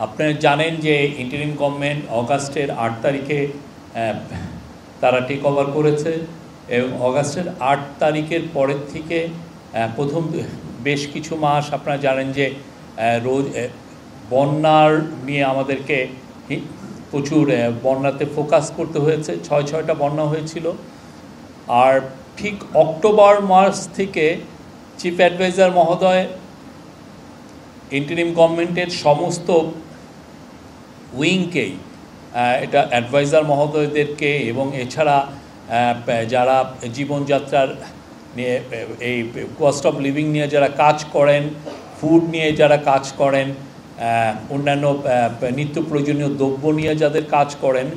আপনারা জানেন যে ইন্টারিম গভর্নমেন্ট অগাস্টের 8 তারিখে তারা টেক ওভার করেছে এবং অগাস্টের 8 তারিখের পরের থেকে প্রথম বেশ কিছু মাস আপনারা জানেন যে রোজ বন্যার নিয়ে আমাদেরকে প্রচুর বন্যাতে ফোকাস করতে হয়েছে। 6টা বন্যা হয়েছিল। আর ঠিক অক্টোবর মাস থেকে চিফ অ্যাডভাইজার মহোদয় ইন্টারিম গভর্নমেন্টের সমস্ত উইংকেই এটা অ্যাডভাইজার মহোদয়দেরকে এবং এছাড়া যারা জীবনযাত্রার নিয়ে এই কস্ট অফ লিভিং নিয়ে যারা কাজ করেন, ফুড নিয়ে যারা কাজ করেন, অন্যান্য নিত্য প্রয়োজনীয় দ্রব্য নিয়ে যাদের কাজ করেন,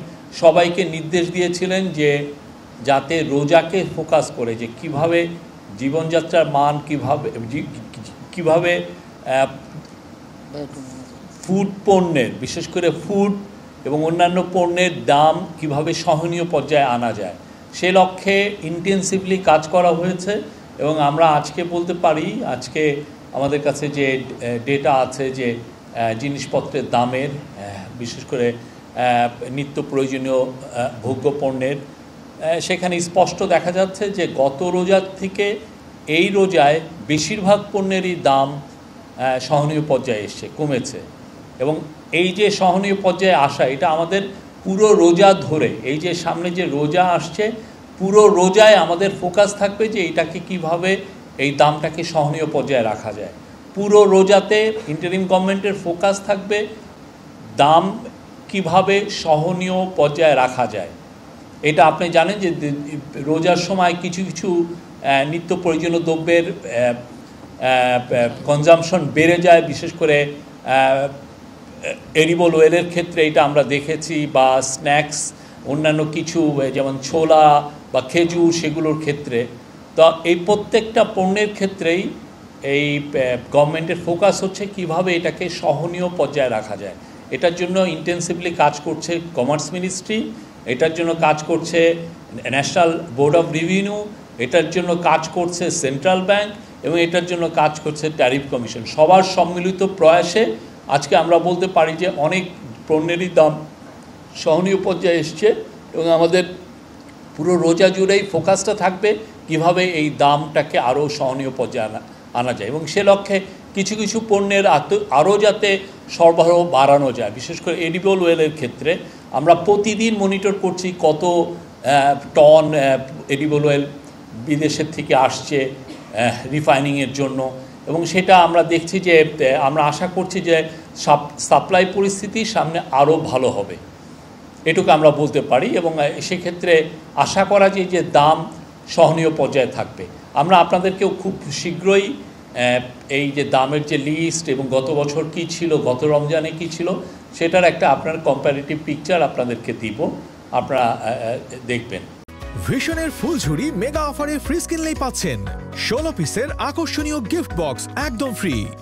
সবাইকে নির্দেশ দিয়েছিলেন যে যাতে রোজাকে ফোকাস করে যে কিভাবে জীবনযাত্রার মান কিভাবে ফুড পণ্যের, বিশেষ করে ফুড এবং অন্যান্য পণ্যের দাম কিভাবে সহনীয় পর্যায়ে আনা যায়, সে লক্ষ্যে ইন্টেন্সিভলি কাজ করা হয়েছে। এবং আমরা আজকে বলতে পারি, আজকে আমাদের কাছে যে ডেটা আছে যে জিনিসপত্রের দামের, বিশেষ করে নিত্য প্রয়োজনীয় ভোগ্য পণ্যের, সেখানে স্পষ্ট দেখা যাচ্ছে যে গত রোজার থেকে এই রোজায় বেশিরভাগ পণ্যেরই দাম সহনীয় পর্যায়ে এসছে, কমেছে। এবং এই যে সহনীয় পর্যায়ে আসা, এটা আমাদের পুরো রোজা ধরে, এই যে সামনে যে রোজা আসছে, পুরো রোজায় আমাদের ফোকাস থাকবে যে এটাকে কিভাবে এই দামটাকে সহনীয় পর্যায়ে রাখা যায়। পুরো রোজাতে ইন্টারিম গভর্নমেন্টের ফোকাস থাকবে দাম কিভাবে সহনীয় পর্যায়ে রাখা যায়। এটা আপনি জানেন যে রোজার সময় কিছু কিছু নিত্য প্রয়োজনীয় দ্রব্যের কনজামশন বেড়ে যায়, বিশেষ করে এডিবল অয়েলের ক্ষেত্রে এটা আমরা দেখেছি, বা স্ন্যাক্স অন্যান্য কিছু যেমন ছোলা বা খেজুর, সেগুলোর ক্ষেত্রে। তো এই প্রত্যেকটা পণ্যের ক্ষেত্রেই এই গভর্নমেন্টের ফোকাস হচ্ছে কিভাবে এটাকে সহনীয় পর্যায়ে রাখা যায়। এটার জন্য ইন্টেন্সিভলি কাজ করছে কমার্স মিনিস্ট্রি, এটার জন্য কাজ করছে ন্যাশনাল বোর্ড অফ রেভিনিউ, এটার জন্য কাজ করছে সেন্ট্রাল ব্যাংক, এবং এটার জন্য কাজ করছে ট্যারিফ কমিশন। সবার সম্মিলিত প্রয়াসে আজকে আমরা বলতে পারি যে অনেক পণ্যেরই দাম সহনীয় পর্যায়ে এসছে। এবং আমাদের পুরো রোজা জুড়েই ফোকাসটা থাকবে কিভাবে এই দামটাকে আরও সহনীয় পর্যায়ে আনা যায়, এবং সে লক্ষ্যে কিছু কিছু পণ্যের আরও যাতে সরবরাহ বাড়ানো যায়। বিশেষ করে এডিবল অয়েলের ক্ষেত্রে আমরা প্রতিদিন মনিটর করছি কত টন এডিবল অয়েল বিদেশের থেকে আসছে রিফাইনিংয়ের জন্য, এবং সেটা আমরা দেখছি যে আমরা আশা করছি যে সাপ্লাই পরিস্থিতি সামনে আরও ভালো হবে, এটুকু আমরা বলতে পারি। এবং সেক্ষেত্রে আশা করা যায় যে দাম সহনীয় পর্যায়ে থাকবে। আমরা আপনাদেরকেও খুব শীঘ্রই এই যে দামের যে লিস্ট এবং গত বছর কী ছিল, গত রমজানে কী ছিল, সেটার একটা আপনার কম্পারেটিভ পিকচার আপনাদেরকে দিব, আপনারা দেখবেন। ভিশনের ফুলঝুরি মেগা অফারে ফ্রিজ কিনলেই পাচ্ছেন 16 পিসের আকর্ষণীয় গিফট বক্স একদম ফ্রি।